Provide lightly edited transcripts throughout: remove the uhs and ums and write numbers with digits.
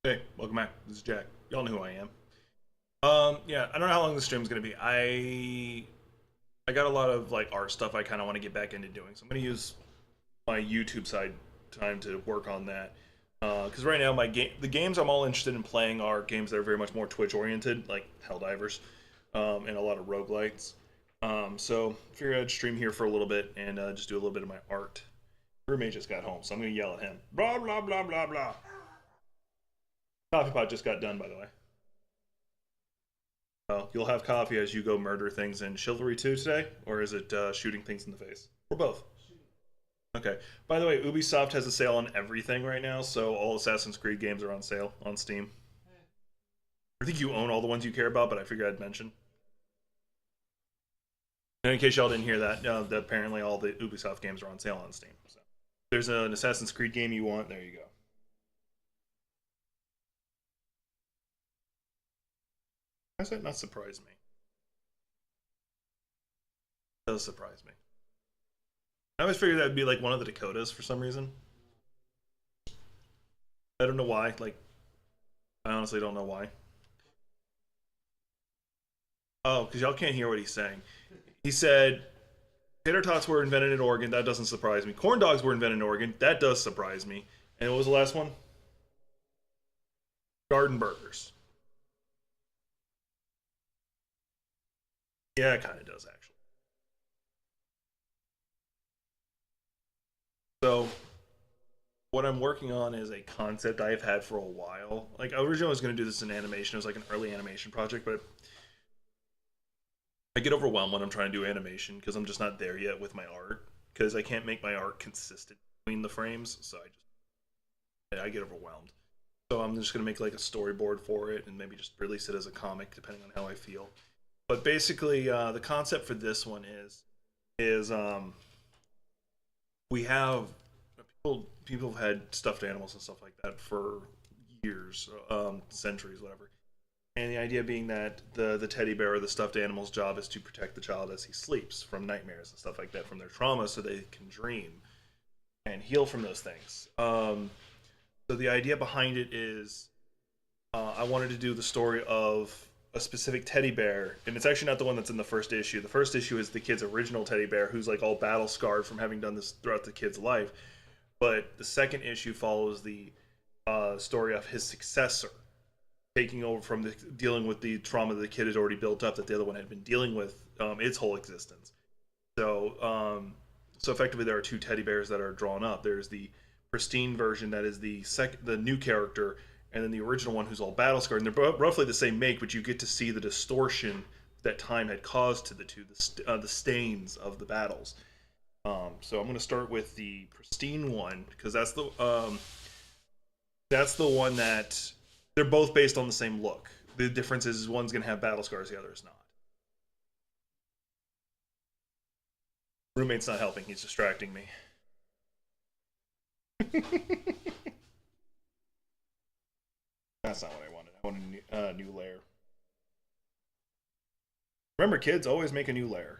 Hey, welcome back. This is Jack. Y'all know who I am. Yeah, I don't know how long this stream is gonna be. I got a lot of like art stuff I kind of want to get back into doing, so I'm gonna use my YouTube side time to work on that. Because right now the games I'm all interested in playing are games that are very much more Twitch oriented, like Helldivers, and a lot of roguelites. So figured I'd stream here for a little bit and just do a little bit of my art. Roommate just got home, so I'm gonna yell at him. Blah blah blah blah blah. Coffee pot just got done, by the way. You'll have coffee as you go murder things in Chivalry 2 today, or is it shooting things in the face? Or both? Okay. By the way, Ubisoft has a sale on everything right now, so all Assassin's Creed games are on sale on Steam. I think you own all the ones you care about, but I figured I'd mention. And in case y'all didn't hear that, apparently all the Ubisoft games are on sale on Steam. So, if there's an Assassin's Creed game you want, there you go. How does that not surprise me? It does surprise me. I always figured that would be like one of the Dakotas for some reason. I don't know why. Like, I honestly don't know why. Oh, because y'all can't hear what he's saying. He said tater tots were invented in Oregon. That doesn't surprise me. Corn dogs were invented in Oregon. That does surprise me. And what was the last one? Garden burgers. Yeah, it kind of does actually. So what I'm working on is a concept I've had for a while. Like originally I was going to do this in animation. It was like an early animation project, but I get overwhelmed when I'm trying to do animation because I'm just not there yet with my art because I can't make my art consistent between the frames. So I get overwhelmed. So I'm just going to make like a storyboard for it and maybe just release it as a comic depending on how I feel. But basically, the concept for this one is we have people have had stuffed animals and stuff like that for years, centuries, whatever. And the idea being that the teddy bear or the stuffed animal's job is to protect the child as he sleeps from nightmares and stuff like that, from their trauma, so they can dream and heal from those things. So the idea behind it is I wanted to do the story of a specific teddy bear, and it's actually not the one that's in the first issue. The first issue is the kid's original teddy bear, who's like all battle scarred from having done this throughout the kid's life. But the second issue follows the story of his successor taking over from dealing with the trauma the kid had already built up that the other one had been dealing with its whole existence. So effectively, there are two teddy bears that are drawn up. There's the pristine version that is the new character, and then the original one who's all battle scarred. And they're roughly the same make, but you get to see the distortion that time had caused to the two, the stains of the battles. So I'm going to start with the pristine one because that's the one that they're both based on the same look. The difference is one's going to have battle scars, the other is not. Roommate's not helping; he's distracting me. That's not what I wanted. I wanted a new layer. Remember, kids, always make a new layer.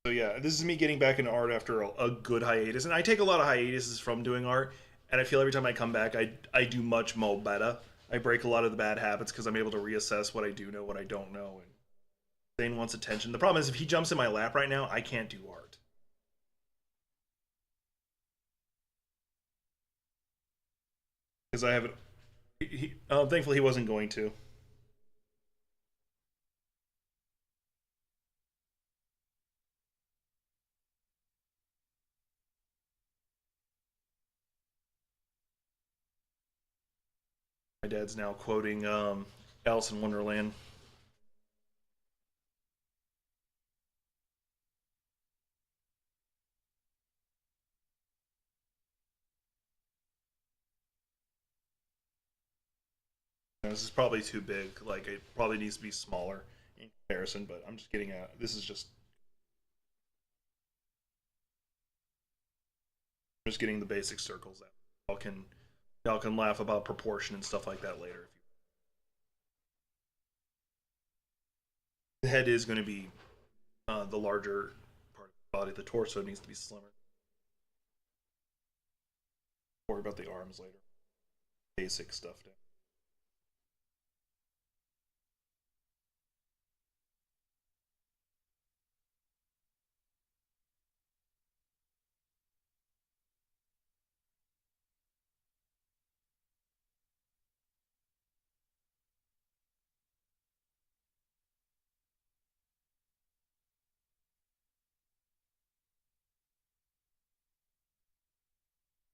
So yeah, this is me getting back into art after a good hiatus, and I take a lot of hiatuses from doing art, and I feel every time I come back, I do much more better. I break a lot of the bad habits because I'm able to reassess what I do know, what I don't know, and Zane wants attention. The problem is if he jumps in my lap right now, I can't do art because I haven't. Thankfully, he wasn't going to. My dad's now quoting Alice in Wonderland. This is probably too big. Like it probably needs to be smaller in comparison. But I'm just getting at this is just I'm just getting the basic circles out. Y'all can laugh about proportion and stuff like that later. The head is going to be the larger part of the body. The torso needs to be slimmer. worry about the arms later. Basic stuff down.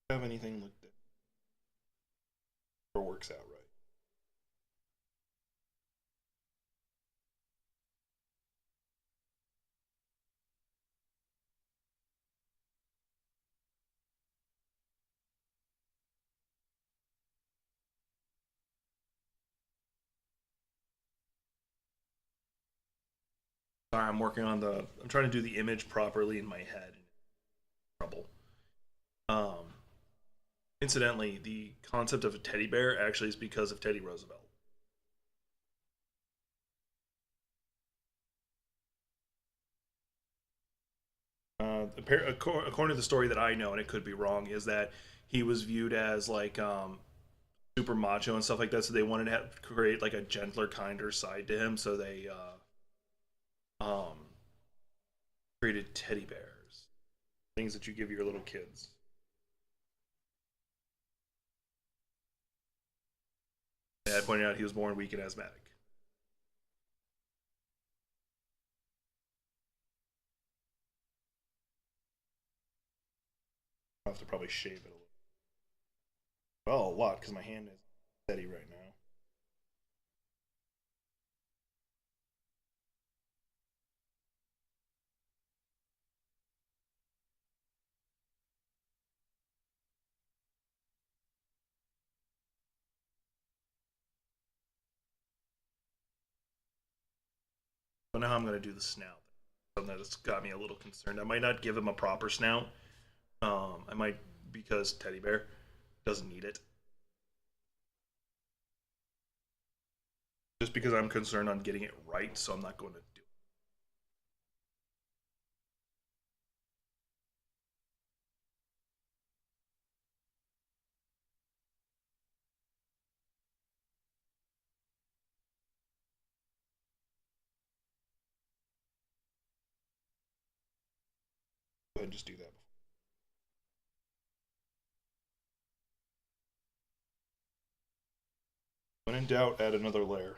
Have anything look that or works out right? Sorry, I'm working on the. I'm trying to do the image properly in my head. Trouble. Um, Incidentally, the concept of a teddy bear actually is because of Teddy Roosevelt. According to the story that I know, and it could be wrong, is that he was viewed as like super macho and stuff like that. So they wanted to create like a gentler, kinder side to him. So they created teddy bears, things that you give your little kids. Dad pointed out he was born weak and asthmatic. I'll have to probably shave it a little. Well, a lot because my hand is steady right now. I don't know how I'm going to do the snout. Something that's got me a little concerned. I might not give him a proper snout. I might because teddy bear doesn't need it. Just because I'm concerned on getting it right, so I'm not going to do it. Go ahead and just do that. When in doubt, add another layer.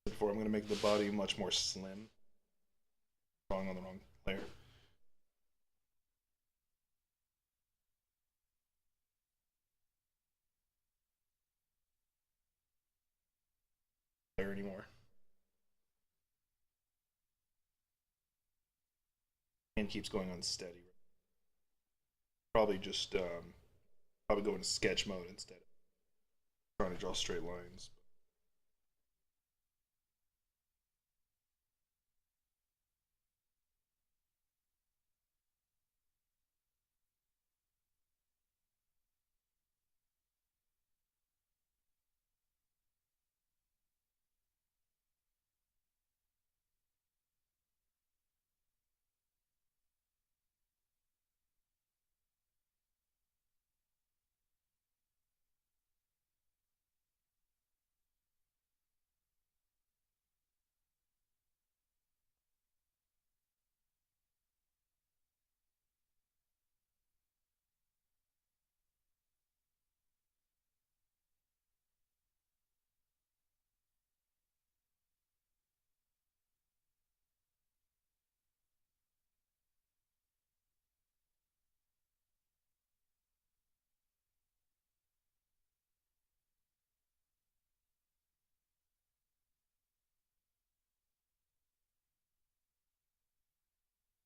Before I'm going to make the body much more slim. Drawing on the wrong layer. Layer anymore. And keeps going unsteady. Probably just probably go into sketch mode instead of trying to draw straight lines.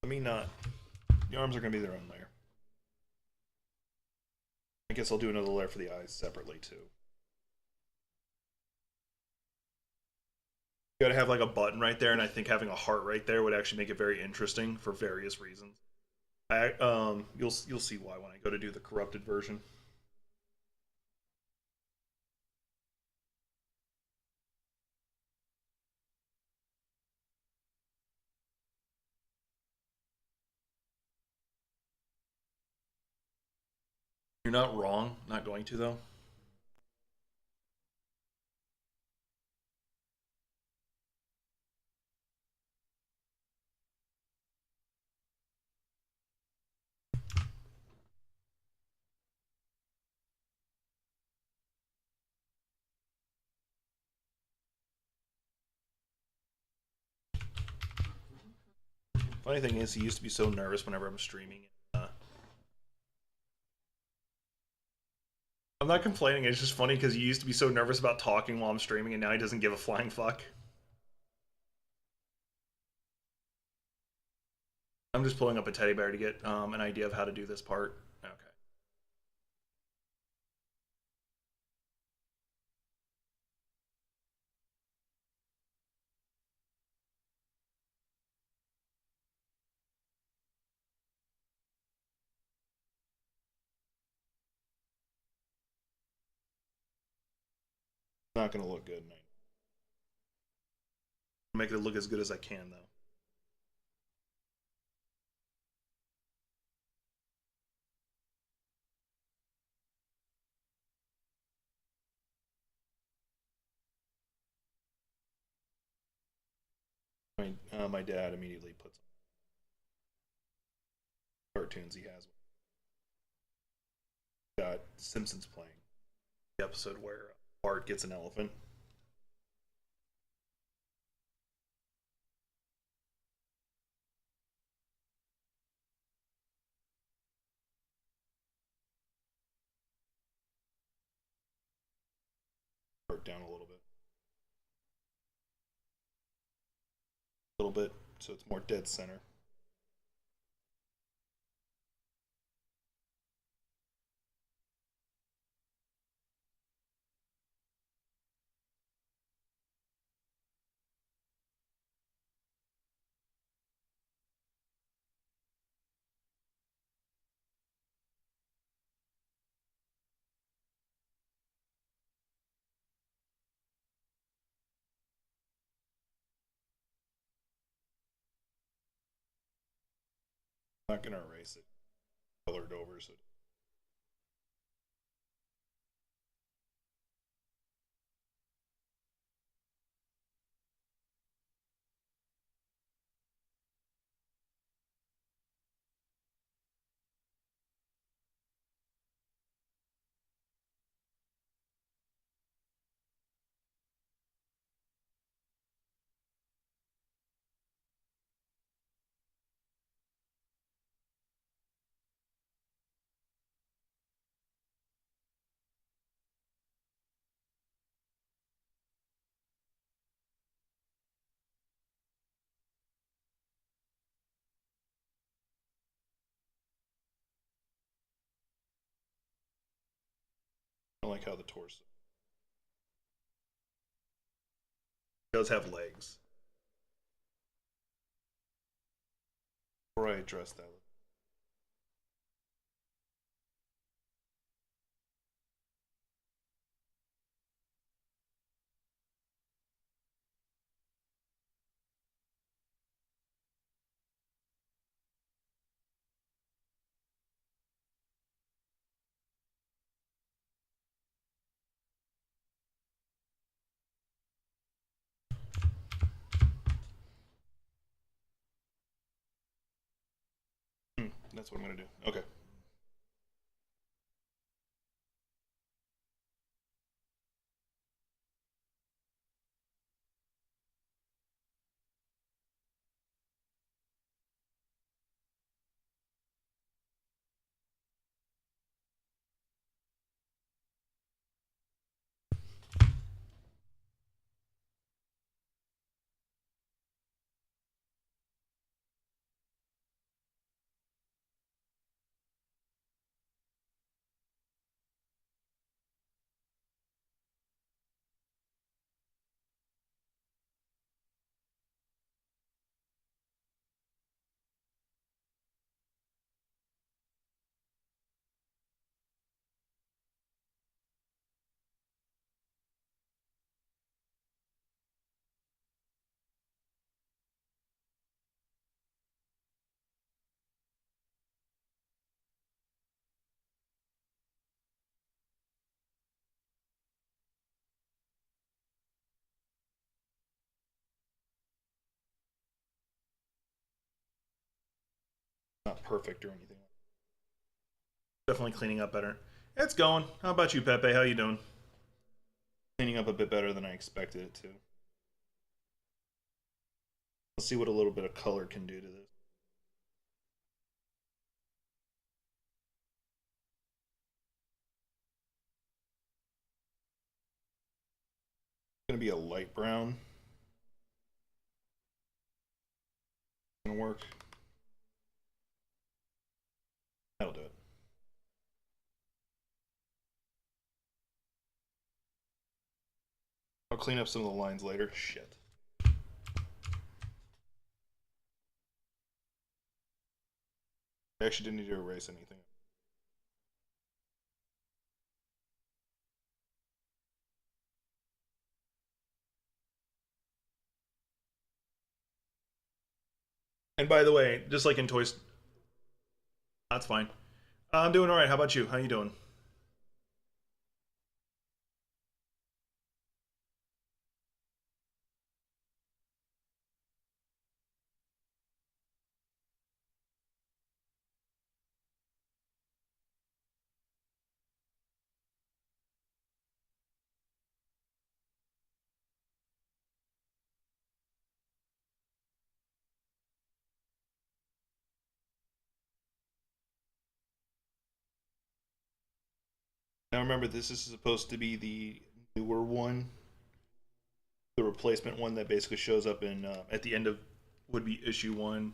Let me not. The arms are going to be their own layer. I guess I'll do another layer for the eyes separately too. You gotta have like a button right there, and I think having a heart right there would actually make it very interesting for various reasons. You'll see why when I go to do the corrupted version. You're not wrong. Not going to though. Funny thing is, he used to be so nervous whenever I'm streaming. I'm not complaining. It's just funny because he used to be so nervous about talking while I'm streaming, and now he doesn't give a flying fuck. I'm just pulling up a teddy bear to get an idea of how to do this part. Okay. Not gonna look good. Make it look as good as I can though. My dad immediately puts cartoons he has. Got Simpsons playing. The episode where Bart gets an elephant. Bart down a little bit, so it's more dead center. I'm not gonna erase it. Colored over, so I don't like how the torso does have legs. Before I address that, that's what I'm gonna do. Okay. not perfect or anything. Definitely cleaning up better. It's going. How about you, Pepe? How you doing? Cleaning up a bit better than I expected it to. Let's see what a little bit of color can do to this. It's gonna be a light brown. Gonna work. That'll do it. I'll clean up some of the lines later. Shit. I actually didn't need to erase anything. And by the way, just like in Toys, that's fine. I'm doing all right. How about you? How you doing? Now remember, this is supposed to be the newer one, the replacement one that basically shows up in at the end of would be issue one.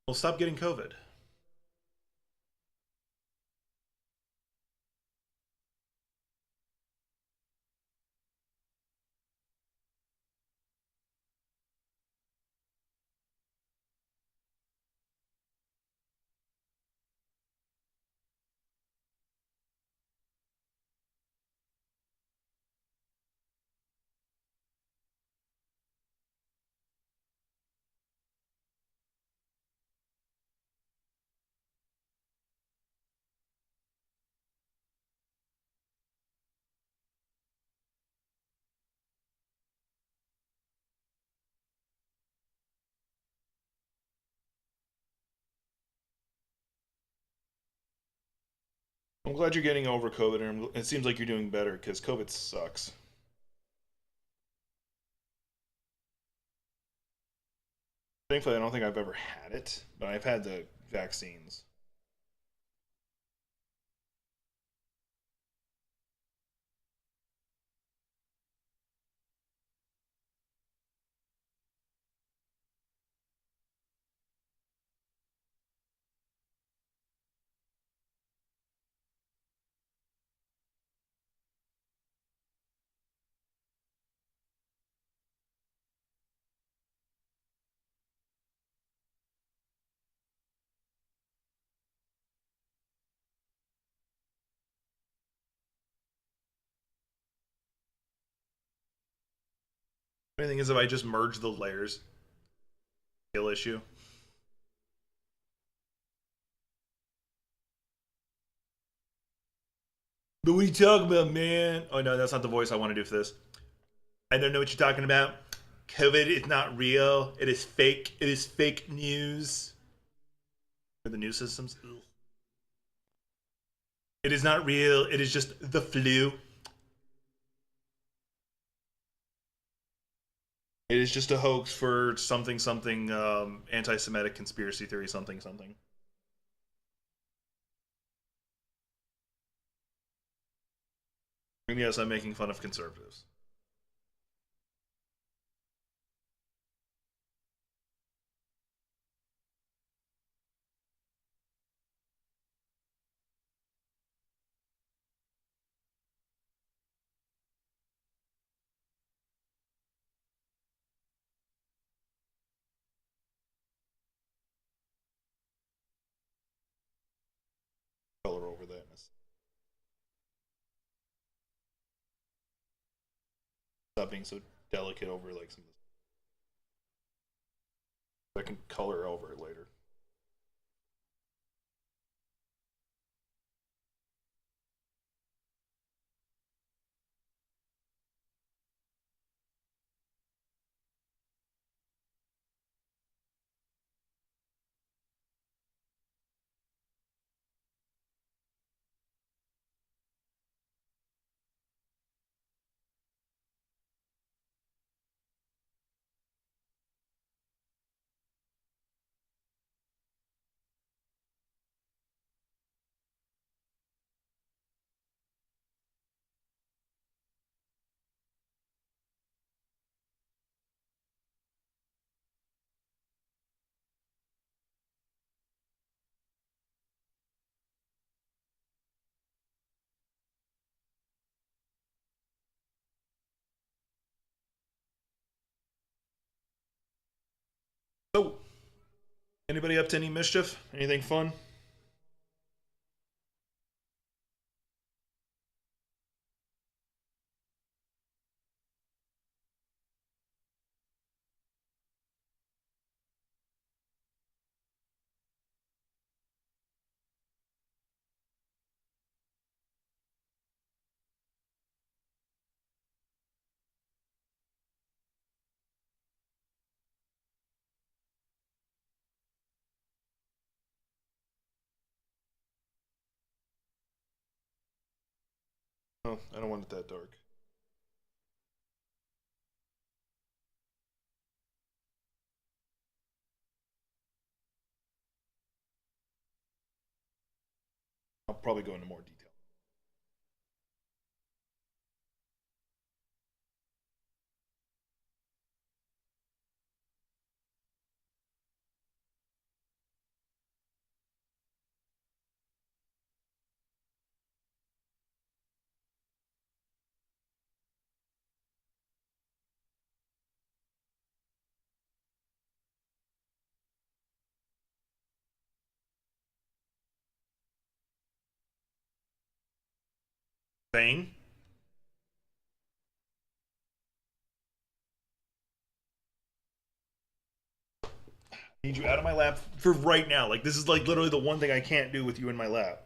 Well, stop getting COVID. I'm glad you're getting over COVID, and it seems like you're doing better because COVID sucks. Thankfully, I don't think I've ever had it, but I've had the vaccines. The thing is, if I just merge the layers, skill issue. But what are you talking about, man? Oh no, that's not the voice I want to do for this. I don't know what you're talking about. COVID is not real. It is fake. It is fake news. For the news systems. Ugh. It is not real. It is just the flu. It is just a hoax for something something anti-Semitic conspiracy theory something something. And yes, I'm making fun of conservatives. Color over that. Stop being so delicate over like some. I can color over it later. Anybody up to any mischief? Anything fun? Oh, I don't want it that dark. I'll probably go into more detail. Thane? I need you out of my lap for right now. Like, this is like literally the one thing I can't do with you in my lap.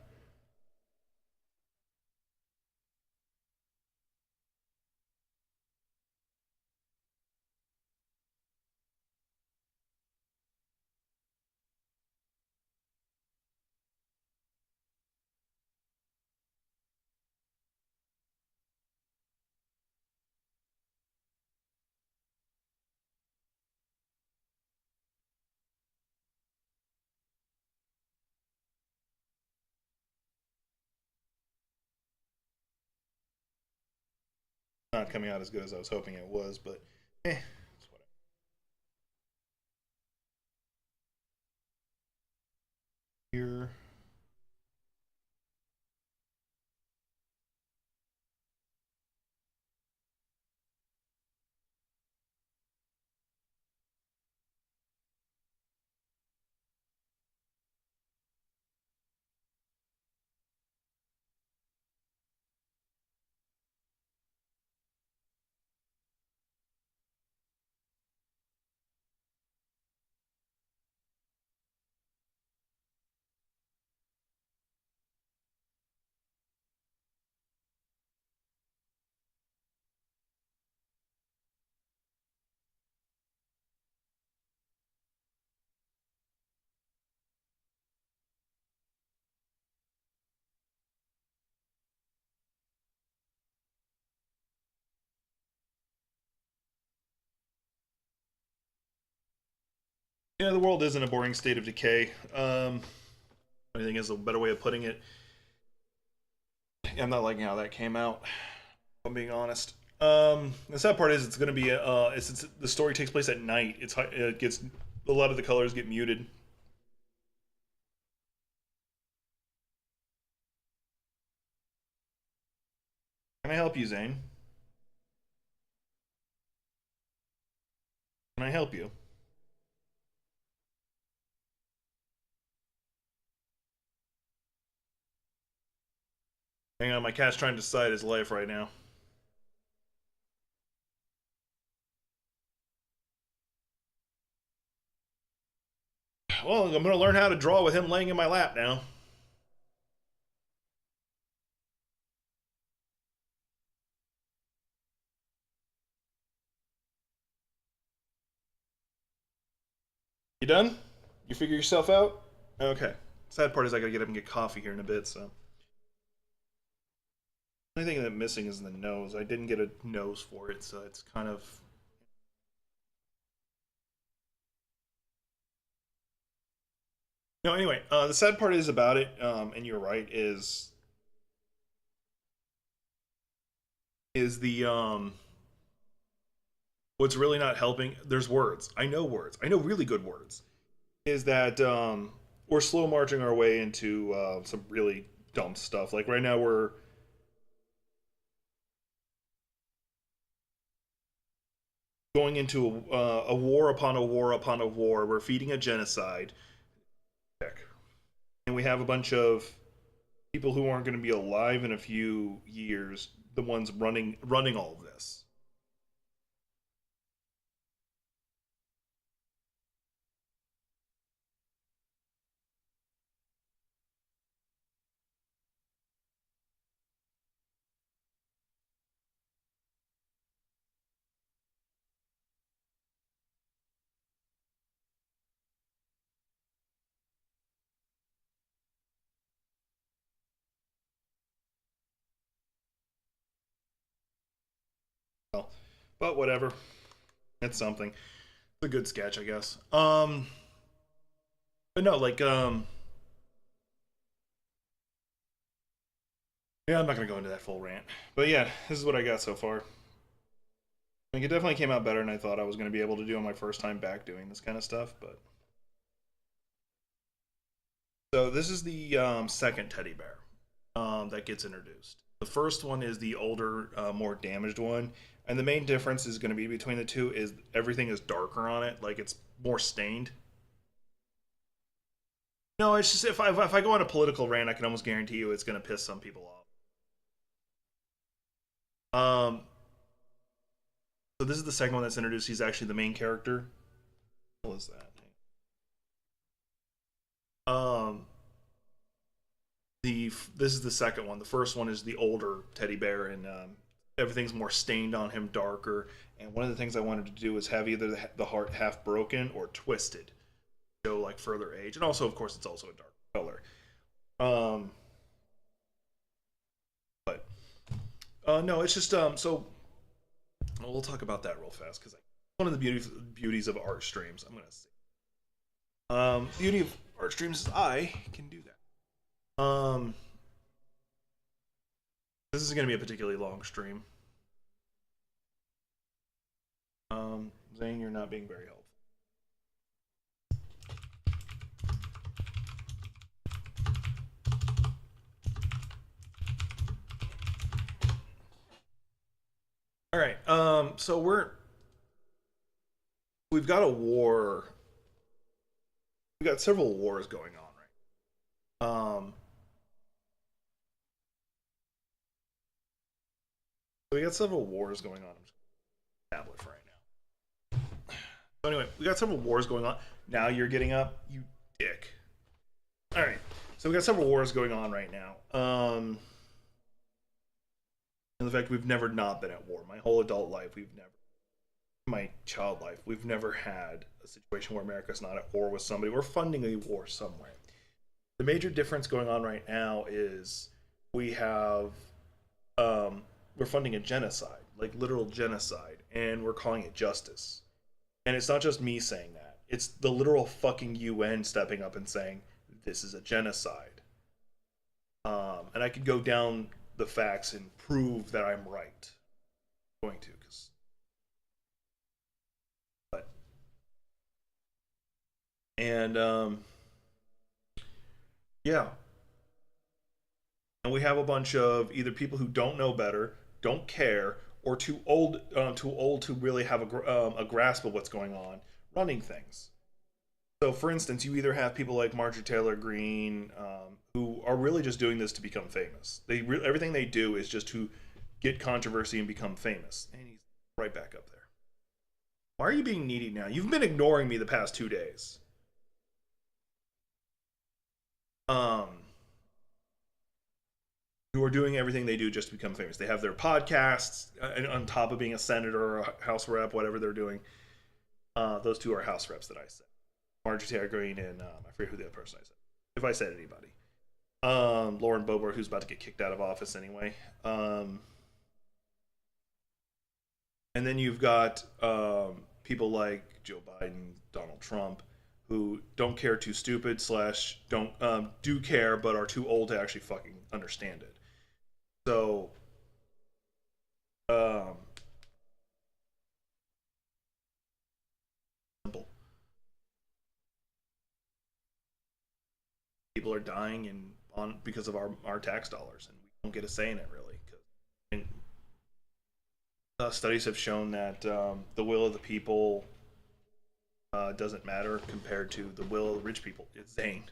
Not coming out as good as I was hoping it was, but it's whatever. Here. Yeah, the world is in a boring state of decay. I think is a better way of putting it. I'm not liking how that came out. If I'm being honest. The sad part is it's going to be it's the story takes place at night. It gets a lot of the colors get muted. Can I help you, Zane? Can I help you? Hang on, my cat's trying to decide his life right now. Well, I'm going to learn how to draw with him laying in my lap now. You done? You figure yourself out? Okay. Sad part is I gotta get up and get coffee here in a bit, so. The only thing that's missing is the nose. I didn't get a nose for it, so it's kind of. No, anyway, the sad part is about it, and you're right, is the what's really not helping. There's words. I know words. I know really good words. Is that we're slow marching our way into some really dumb stuff. Like right now, we're going into a war upon a war upon a war. We're feeding a genocide. and we have a bunch of people who aren't going to be alive in a few years, the ones running all of this. Well, but whatever, it's something. It's a good sketch, I guess. But no, like yeah, I'm not gonna go into that full rant. But yeah, this is what I got so far. Like it definitely came out better than I thought I was gonna be able to do on my first time back doing this kind of stuff. But so this is the second teddy bear that gets introduced. The first one is the older, more damaged one, and the main difference is going to be between the two is everything is darker on it, like it's more stained. No, it's just if I go on a political rant, I can almost guarantee you it's going to piss some people off. So this is the second one that's introduced. He's actually the main character. What is that? Um, this is the second one. The first one is the older teddy bear, and everything's more stained on him, darker. And one of the things I wanted to do was have either the heart half broken or twisted, show like further age, and also, of course, it's also a dark color. Um, but no, it's just so we'll talk about that real fast because one of the beauties of art streams, I'm gonna say, beauty of art streams is I can do that. This is gonna be a particularly long stream. Zane, you're not being very helpful. All right. So we've got a war. We've got several wars going on, right? So we got several wars going on. I'm just tablet for right now. So anyway, we got several wars going on. Now you're getting up, you dick. All right. So we got several wars going on right now. And the fact we've never not been at war. My whole adult life, we've never. My child life, we've never had a situation where America's not at war with somebody or funding a war somewhere. The major difference going on right now is we have we're funding a genocide, like literal genocide, and we're calling it justice. And it's not just me saying that; it's the literal fucking UN stepping up and saying this is a genocide. And I could go down the facts and prove that I'm right. I'm going to, because but and yeah, and we have a bunch of either people who don't know better, don't care, or too old to really have a grasp of what's going on, running things. So, for instance, you either have people like Marjorie Taylor Greene, who are really just doing this to become famous. Everything they do is just to get controversy and become famous. And he's right back up there. Why are you being needy now? You've been ignoring me the past 2 days. Um, who are doing everything they do just to become famous. They have their podcasts on top of being a senator or a house rep, whatever they're doing. Those two are house reps that I said. Marjorie Taylor Greene and I forget who the other person I said. If I said anybody. Lauren Boebert, who's about to get kicked out of office anyway. And then you've got people like Joe Biden, Donald Trump, who don't care too stupid slash don't do care but are too old to actually fucking understand it. So, simple. People are dying and on because of our tax dollars, and we don't get a say in it really. And, studies have shown that the will of the people doesn't matter compared to the will of the rich people. It's Zane.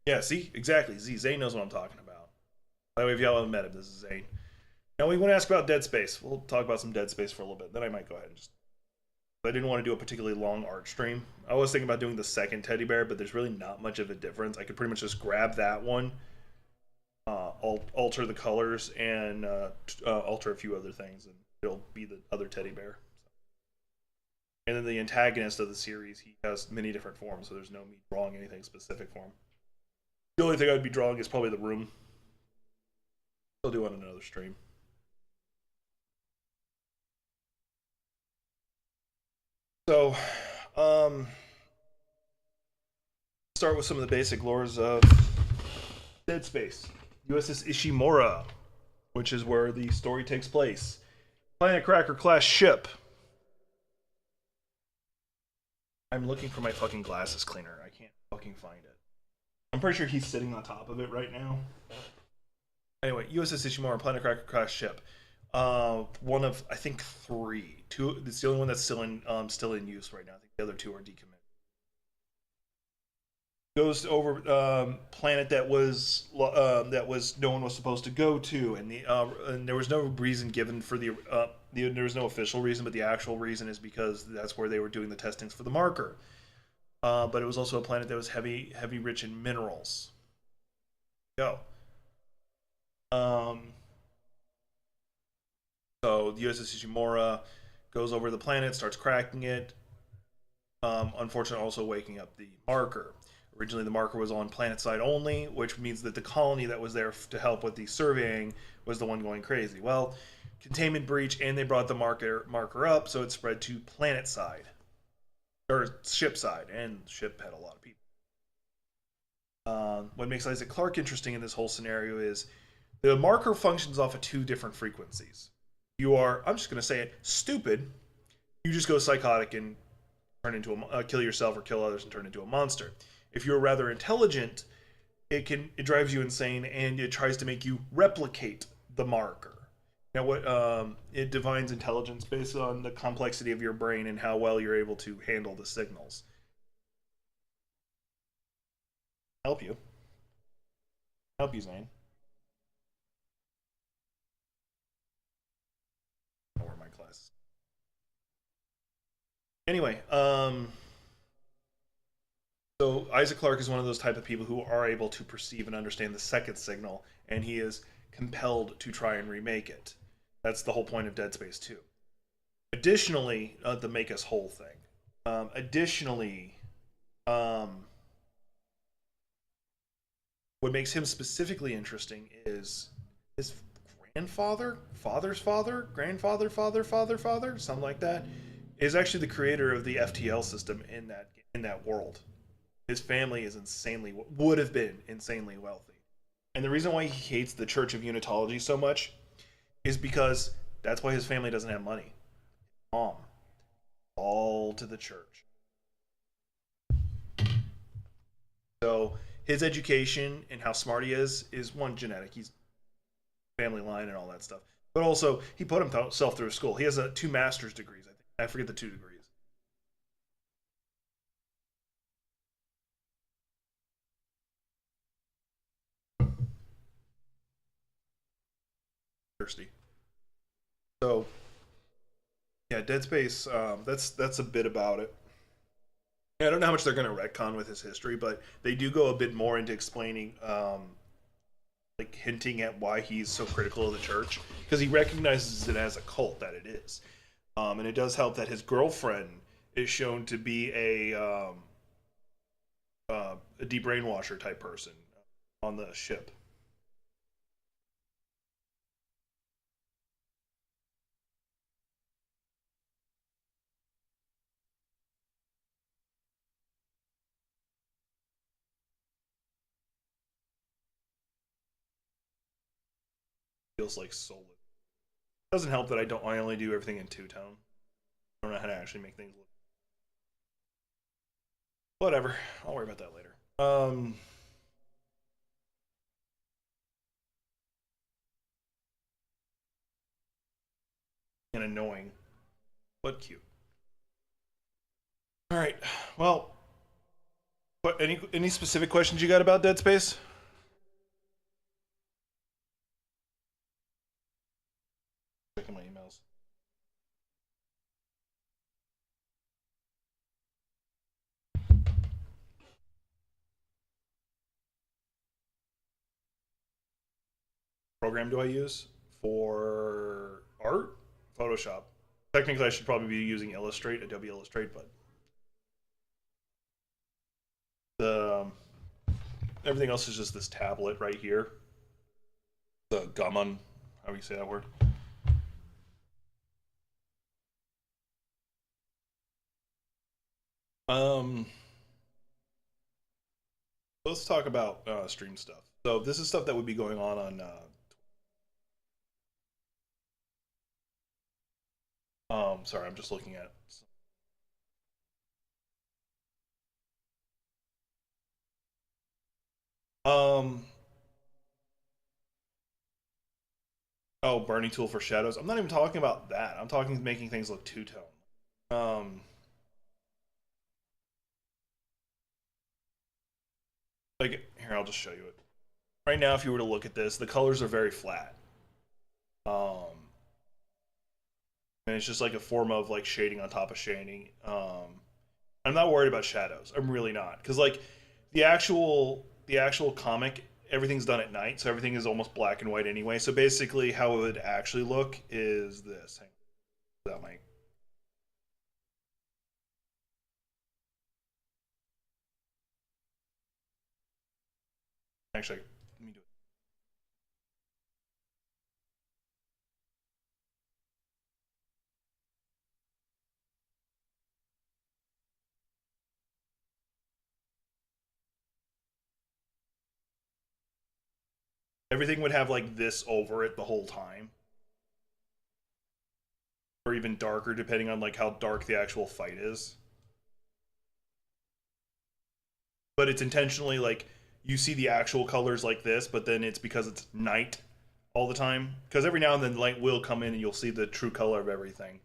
Yeah, see? Exactly. Zane knows what I'm talking about. By the way, if y'all haven't met him, this is Zane. Now, we want to ask about Dead Space. We'll talk about some Dead Space for a little bit. Then I might go ahead and just. I didn't want to do a particularly long art stream. I was thinking about doing the second teddy bear, but there's really not much of a difference. I could pretty much just grab that one, alter the colors, and alter a few other things, and it'll be the other teddy bear. And then the antagonist of the series, he has many different forms, so there's no me drawing anything specific for him. The only thing I'd be drawing is probably the room. I'll do on another stream. So, start with some of the basic lores of Dead Space. USS Ishimura, which is where the story takes place. Planet Cracker class ship. I'm looking for my fucking glasses cleaner. I can't fucking find it. I'm pretty sure he's sitting on top of it right now. Anyway, USS Ishimura, Planet Cracker class ship. One of I think three. Two. It's the only one that's still in use right now. I think the other two are decommissioned. Goes over planet that was no one was supposed to go to, and there was no reason given for there was no official reason, but the actual reason is because that's where they were doing the testings for the marker. But it was also a planet that was heavy rich in minerals. Go. So the USS Ishimura goes over the planet, starts cracking it. Unfortunately, also waking up the marker. Originally, the marker was on planet side only, which means that the colony that was there to help with the surveying was the one going crazy. Well, containment breach, and they brought the marker up, so it spread to planet side or ship side, and the ship had a lot of people. What makes Isaac Clarke interesting in this whole scenario is the marker functions off of two different frequencies. You are, I'm just going to say it, stupid. You just go psychotic and turn into kill yourself or kill others and turn into a monster. If you're rather intelligent, it drives you insane, and it tries to make you replicate the marker. Now, it defines intelligence based on the complexity of your brain and how well you're able to handle the signals. Help you, Zane. I'll wear my glasses. Anyway, so Isaac Clarke is one of those type of people who are able to perceive and understand the second signal, and he is compelled to try and remake it. That's the whole point of Dead Space 2. Additionally, the make us whole thing. Additionally, what makes him specifically interesting is his grandfather, father's father, grandfather, father, something like that, is actually the creator of the FTL system in that world. His family is would have been insanely wealthy. And the reason why he hates the Church of Unitology so much is because that's why his family doesn't have money. Mom, all to the church. So his education and how smart he is one, genetic. He's family line and all that stuff. But also, he put himself through school. He has 2 master's degrees, I think. I forget the 2 degrees. Thirsty. So, yeah, Dead Space. That's a bit about it. I don't know how much they're going to retcon with his history, but they do go a bit more into explaining, like hinting at why he's so critical of the church, because he recognizes it as a cult that it is, and it does help that his girlfriend is shown to be a de-brainwasher type person on the ship. Feels like soulless. Doesn't help that I only do everything in two tone. I don't know how to actually make things look. Whatever. I'll worry about that later. And annoying, but cute. All right. Well, What, any specific questions you got about Dead Space? Checking my emails. Program do I use for art? Photoshop. Technically, I should probably be using Illustrate, Adobe Illustrate, but the everything else is just this tablet right here. The gammon, how do you say that word? Um, let's talk about stream stuff. So this is stuff that would be going on. Sorry, I'm just looking at. Um, oh, burning tool for shadows. I'm not even talking about that. I'm talking making things look two tone. Um, like here, I'll just show you it. Right now, if you were to look at this, the colors are very flat. And it's just like a form of like shading on top of shading. I'm not worried about shadows. I'm really not, because like the actual comic, everything's done at night, so everything is almost black and white anyway. So basically, how it would actually look is this. Hang on, that might. Actually, let me do it. Everything would have like this over it the whole time, or even darker, depending on like how dark the actual fight is. But it's intentionally like you see the actual colors like this, but then it's because it's night all the time. Because every now and then light will come in and you'll see the true color of everything.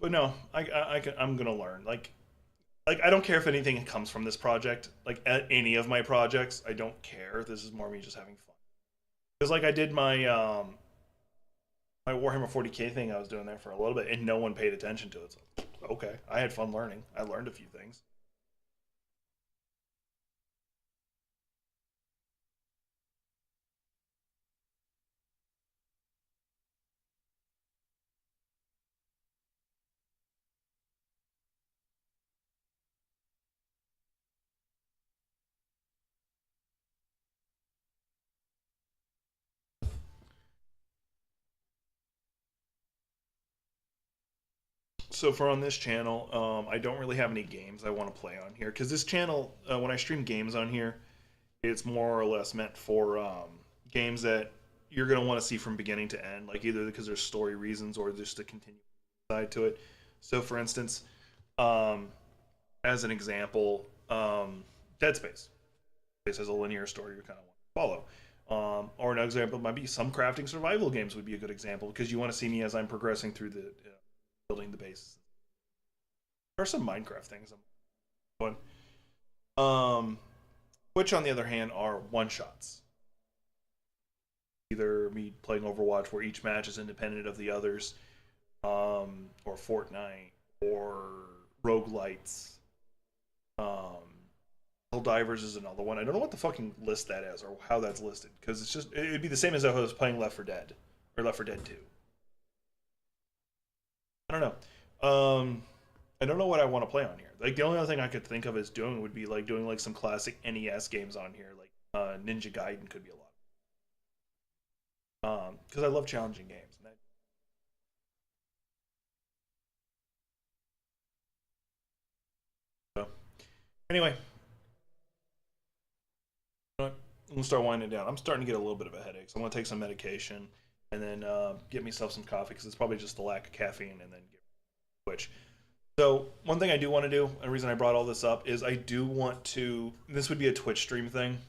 But no, I'm gonna learn. Like I don't care if anything comes from this project. Like at any of my projects, I don't care. This is more me just having fun. Because like I did my Warhammer 40K thing I was doing there for a little bit, and no one paid attention to it. So okay, I had fun learning. I learned a few things. So for on this channel, I don't really have any games I want to play on here because this channel, when I stream games on here, it's more or less meant for games that you're gonna want to see from beginning to end, like either because there's story reasons or just to continue side to it. So for instance, um, as an example, Dead Space. Space has a linear story you kind of want to follow. Or an example might be some crafting survival games would be a good example because you want to see me as I'm progressing through the building the base. There are some Minecraft things I'm doing. Which on the other hand are one shots. Either me playing Overwatch where each match is independent of the others, or Fortnite, or roguelites. Um, Divers is another one. I don't know what the fucking list that is or how that's listed because it's just it'd be the same as if I was playing Left 4 Dead or Left 4 Dead 2. I don't know. I don't know what I want to play on here. Like the only other thing I could think of as doing would be like doing like some classic NES games on here, like Ninja Gaiden could be a lot. Because I love challenging games. So anyway, I'm gonna start winding down. I'm starting to get a little bit of a headache, so I'm gonna take some medication and then get myself some coffee because it's probably just the lack of caffeine, and then get Twitch. So one thing I do want to do, and the reason I brought all this up is I do want to. This would be a Twitch stream thing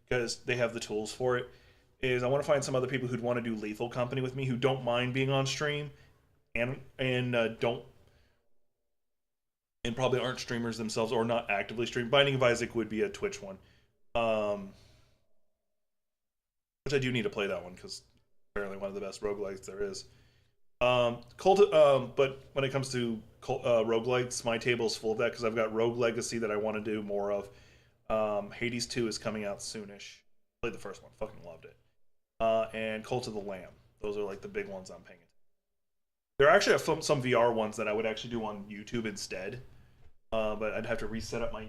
because they have the tools for it. is I want to find some other people who'd want to do Lethal Company with me, who don't mind being on stream, don't and probably aren't streamers themselves or not actively stream. Binding of Isaac would be a Twitch one, um, which I do need to play that one because apparently one of the best roguelikes there is. But when it comes to roguelikes, my table is full of that because I've got Rogue Legacy that I want to do more of. Hades 2 is coming out soonish. Played the first one, fucking loved it. And Cult of the Lamb. Those are like the big ones I'm paying. There are actually some VR ones that I would actually do on YouTube instead. But I'd have to reset up my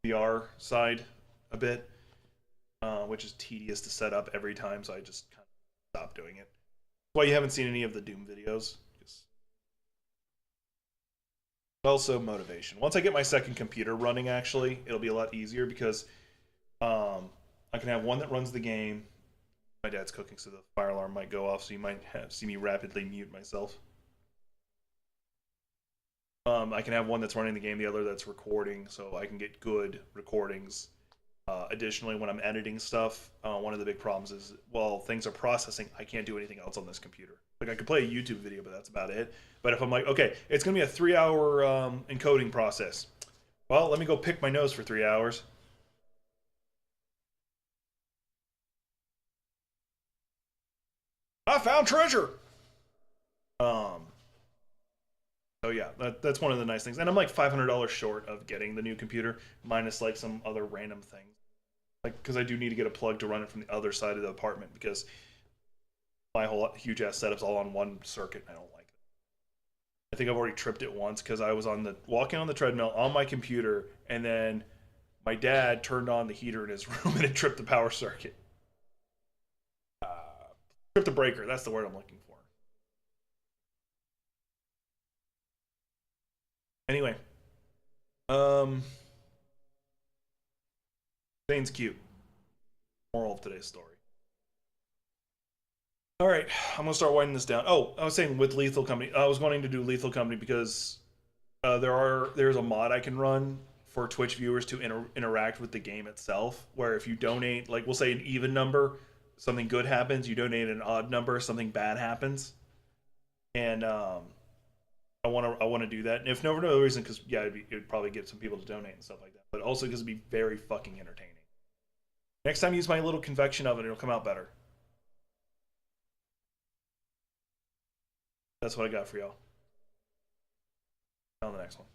VR side a bit, which is tedious to set up every time, so I just kind of stopped doing it. That's why you haven't seen any of the Doom videos. Also, motivation. Once I get my second computer running, actually, it'll be a lot easier because I can have one that runs the game. My dad's cooking, so the fire alarm might go off, so you might see me rapidly mute myself. I can have one that's running the game, the other that's recording, so I can get good recordings. Additionally, when I'm editing stuff, one of the big problems is, while things are processing, I can't do anything else on this computer. Like, I could play a YouTube video, but that's about it. But if I'm like, okay, it's going to be a 3-hour encoding process. Well, let me go pick my nose for 3 hours. I found treasure! So yeah, that's one of the nice things. And I'm like $500 short of getting the new computer, minus like some other random things. Like, because I do need to get a plug to run it from the other side of the apartment, because my whole huge ass setup's all on one circuit and I don't like it. I think I've already tripped it once because I was walking on the treadmill on my computer, and then my dad turned on the heater in his room and it tripped the power circuit. Tripped the breaker, that's the word I'm looking for. Anyway, Zane's cute. Moral of today's story. All right, I'm gonna start winding this down. Oh, I was saying with Lethal Company, I was wanting to do Lethal Company because there's a mod I can run for Twitch viewers to interact with the game itself. Where if you donate, like we'll say an even number, something good happens. You donate an odd number, something bad happens. And I want to do that. And if no other reason, because yeah, it'd probably get some people to donate and stuff like that. But also because it'd be very fucking entertaining. Next time, use my little convection oven; it'll come out better. That's what I got for y'all. On the next one.